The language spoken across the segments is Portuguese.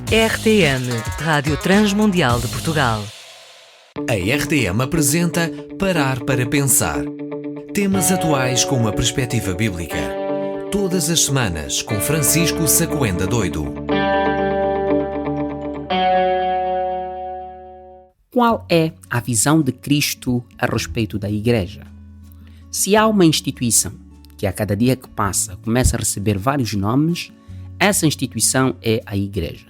RTM, Rádio Transmundial de Portugal. A RTM apresenta Parar para Pensar. Temas atuais com uma perspectiva bíblica. Todas as semanas com Francisco Sacoenda Doido. Qual é a visão de Cristo a respeito da Igreja? Se há uma instituição que a cada dia que passa começa a receber vários nomes, essa instituição é a Igreja.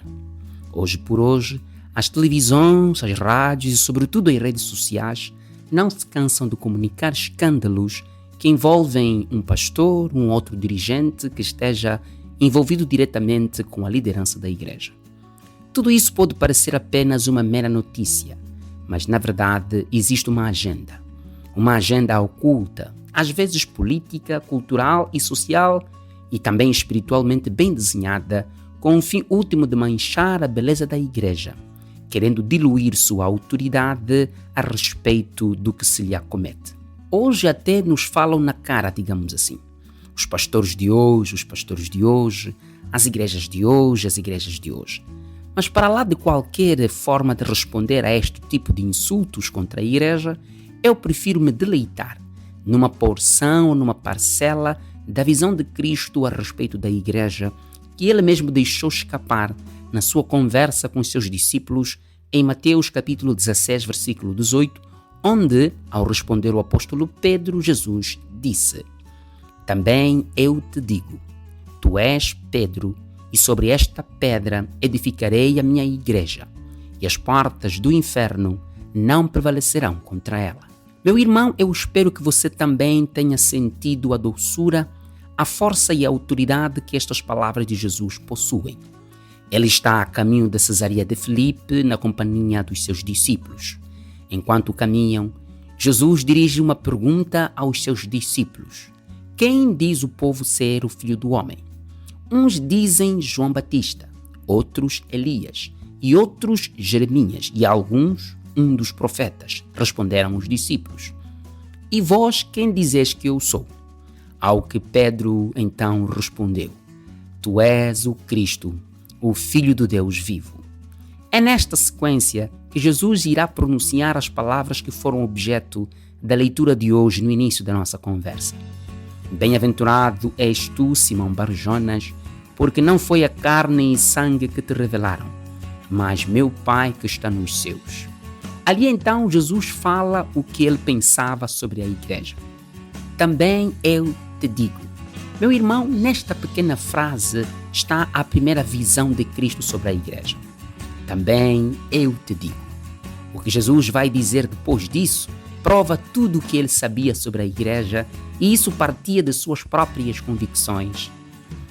Hoje por hoje, as televisões, as rádios e sobretudo as redes sociais não se cansam de comunicar escândalos que envolvem um pastor, um outro dirigente que esteja envolvido diretamente com a liderança da Igreja. Tudo isso pode parecer apenas uma mera notícia, mas na verdade existe uma agenda oculta, às vezes política, cultural e social e também espiritualmente bem desenhada, com o fim último de manchar a beleza da Igreja, querendo diluir sua autoridade a respeito do que se lhe acomete. Hoje até nos falam na cara, digamos assim. Os pastores de hoje, as igrejas de hoje. Mas para lá de qualquer forma de responder a este tipo de insultos contra a Igreja, eu prefiro me deleitar numa porção, numa parcela da visão de Cristo a respeito da Igreja, que ele mesmo deixou escapar na sua conversa com os seus discípulos em Mateus capítulo 16, versículo 18, onde, ao responder o apóstolo Pedro, Jesus disse: "Também eu te digo, tu és Pedro, e sobre esta pedra edificarei a minha Igreja, e as portas do inferno não prevalecerão contra ela." Meu irmão, eu espero que você também tenha sentido a doçura, a força e a autoridade que estas palavras de Jesus possuem. Ele está a caminho de Cesareia de Filipe, na companhia dos seus discípulos. Enquanto caminham, Jesus dirige uma pergunta aos seus discípulos: "Quem diz o povo ser o Filho do Homem?" Uns dizem João Batista, outros Elias, e outros Jeremias, e alguns um dos profetas, responderam os discípulos. "E vós quem dizeis que eu sou?" Ao que Pedro então respondeu: "Tu és o Cristo, o Filho do Deus vivo." É nesta sequência que Jesus irá pronunciar as palavras que foram objeto da leitura de hoje no início da nossa conversa. "Bem-aventurado és tu, Simão Bar-Jonas, porque não foi a carne e sangue que te revelaram, mas meu Pai que está nos céus." Ali então Jesus fala o que ele pensava sobre a Igreja. "Também eu te digo." Meu irmão, nesta pequena frase está a primeira visão de Cristo sobre a Igreja. Também eu te digo. O que Jesus vai dizer depois disso prova tudo o que ele sabia sobre a Igreja, e isso partia de suas próprias convicções.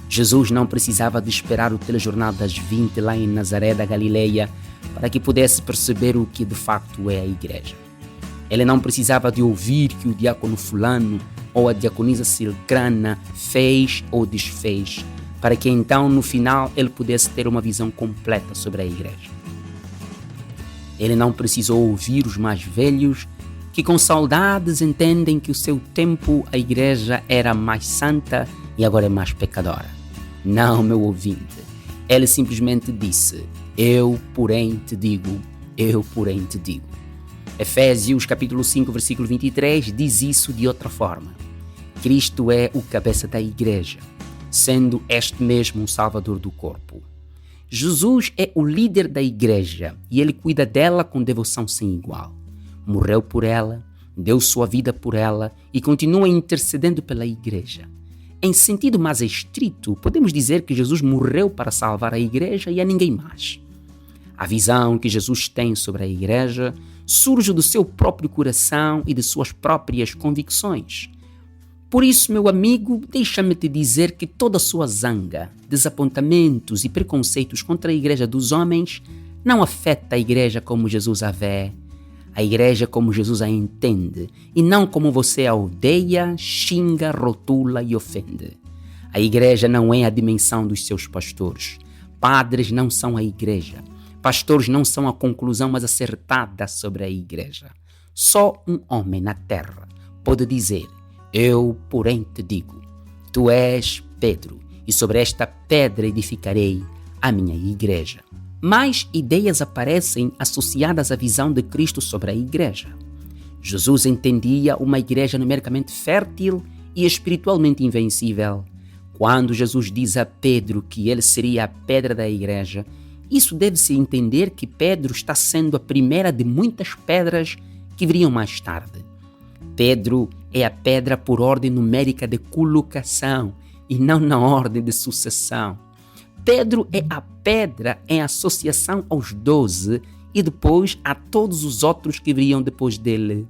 Jesus não precisava de esperar o telejornal das 20 lá em Nazaré da Galileia para que pudesse perceber o que de facto é a Igreja. Ele não precisava de ouvir que o diácono fulano ou a diaconisa Silcrana fez ou desfez, para que então no final ele pudesse ter uma visão completa sobre a Igreja. Ele não precisou ouvir os mais velhos que com saudades entendem que o seu tempo a Igreja era mais santa e agora é mais pecadora. Não, meu ouvinte, ele simplesmente disse: eu porém te digo. Efésios capítulo 5, versículo 23 diz isso de outra forma. Cristo é o cabeça da Igreja, sendo este mesmo o Salvador do corpo. Jesus é o líder da Igreja e ele cuida dela com devoção sem igual. Morreu por ela, deu sua vida por ela e continua intercedendo pela Igreja. Em sentido mais estrito, podemos dizer que Jesus morreu para salvar a Igreja e a ninguém mais. A visão que Jesus tem sobre a Igreja surge do seu próprio coração e de suas próprias convicções. Por isso, meu amigo, deixa-me te dizer que toda a sua zanga, desapontamentos e preconceitos contra a Igreja dos homens não afeta a Igreja como Jesus a vê, a Igreja como Jesus a entende, e não como você a odeia, xinga, rotula e ofende. A Igreja não é a dimensão dos seus pastores. Padres não são a Igreja. Pastores não são a conclusão mais acertada sobre a Igreja. Só um homem na terra pode dizer: eu, porém, te digo, tu és Pedro, e sobre esta pedra edificarei a minha Igreja. mais ideias aparecem associadas à visão de Cristo sobre a igreja. Jesus entendia uma igreja numericamente fértil e espiritualmente invencível. Quando Jesus diz a Pedro que ele seria a pedra da igreja, isso deve-se entender que Pedro está sendo a primeira de muitas pedras que viriam mais tarde. Pedro é a pedra por ordem numérica de colocação e não na ordem de sucessão. Pedro é a pedra em associação aos 12 e depois a todos os outros que viriam depois dele.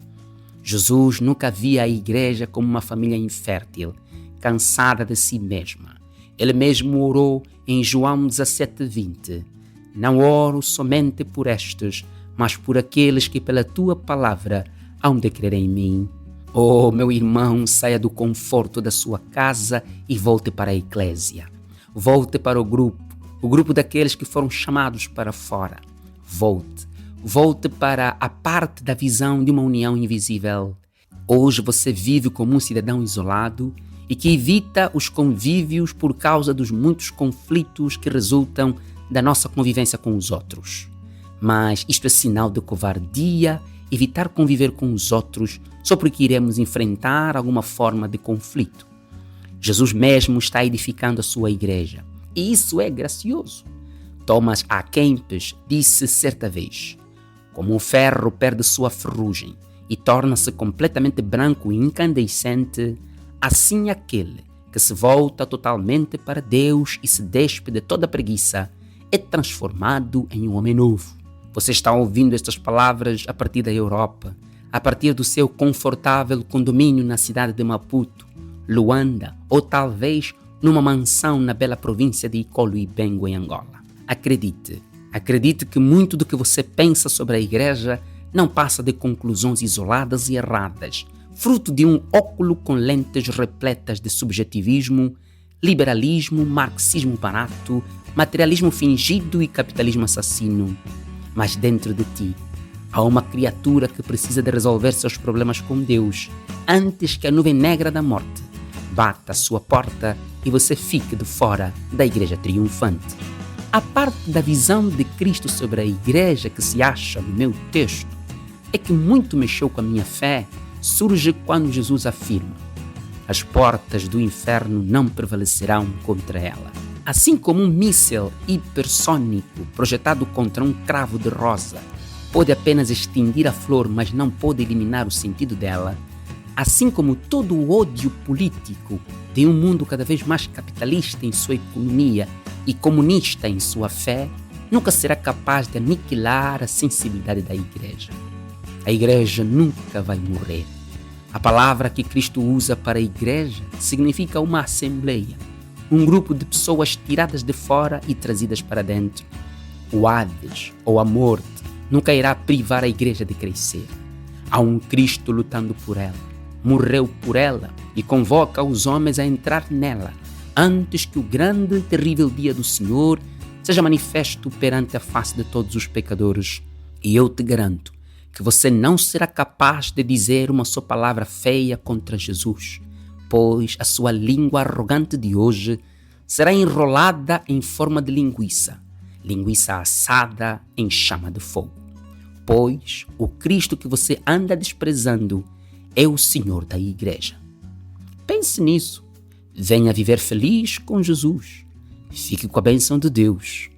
Jesus nunca via a igreja como uma família infértil, cansada de si mesma. Ele mesmo orou em João 17:20. Não oro somente por estes, mas por aqueles que pela tua palavra hão de crer em mim. Oh, meu irmão, saia do conforto da sua casa e volte para a eclésia. Volte para o grupo daqueles que foram chamados para fora. Volte para a parte da visão de uma união invisível. Hoje você vive como um cidadão isolado e que evita os convívios por causa dos muitos conflitos que resultam da nossa convivência com os outros. Mas isto é sinal de covardia, evitar conviver com os outros só porque iremos enfrentar alguma forma de conflito. Jesus mesmo está edificando a sua igreja, e isso é gracioso. Thomas A. Kempis disse certa vez: como um ferro perde sua ferrugem e torna-se completamente branco e incandescente, assim aquele que se volta totalmente para Deus e se despe de toda preguiça é transformado em um homem novo. Você está ouvindo estas palavras a partir da Europa, a partir do seu confortável condomínio na cidade de Maputo, Luanda, ou talvez numa mansão na bela província de Icolo-Ibengo, em Angola. Acredite que muito do que você pensa sobre a igreja não passa de conclusões isoladas e erradas, fruto de um óculo com lentes repletas de subjetivismo, liberalismo, marxismo barato, materialismo fingido e capitalismo assassino. Mas dentro de ti há uma criatura que precisa de resolver seus problemas com Deus antes que a nuvem negra da morte bata a sua porta e você fique de fora da igreja triunfante. A parte da visão de Cristo sobre a igreja que se acha no meu texto é que muito mexeu com a minha fé surge quando Jesus afirma: as portas do inferno não prevalecerão contra ela. Assim como um míssil hipersônico projetado contra um cravo de rosa pode apenas extinguir a flor, mas não pode eliminar o sentido dela, assim como todo o ódio político de um mundo cada vez mais capitalista em sua economia e comunista em sua fé, nunca será capaz de aniquilar a sensibilidade da igreja. A igreja nunca vai morrer. A palavra que Cristo usa para a igreja significa uma assembleia, um grupo de pessoas tiradas de fora e trazidas para dentro. O Hades ou a morte nunca irá privar a igreja de crescer. Há um Cristo lutando por ela, morreu por ela e convoca os homens a entrar nela, antes que o grande e terrível dia do Senhor seja manifesto perante a face de todos os pecadores. E eu te garanto que você não será capaz de dizer uma só palavra feia contra Jesus, pois a sua língua arrogante de hoje será enrolada em forma de linguiça assada em chama de fogo. Pois o Cristo que você anda desprezando é o Senhor da igreja. Pense nisso. Venha viver feliz com Jesus. Fique com a bênção de Deus.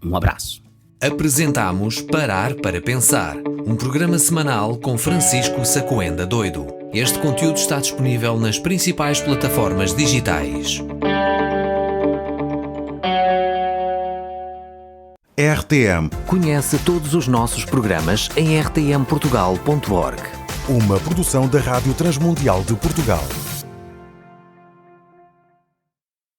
Um abraço. Apresentamos Parar para Pensar, um programa semanal com Francisco Sacoenda Doido. Este conteúdo está disponível nas principais plataformas digitais. RTM. Conhece todos os nossos programas em rtmportugal.org. Uma produção da Rádio Transmundial de Portugal.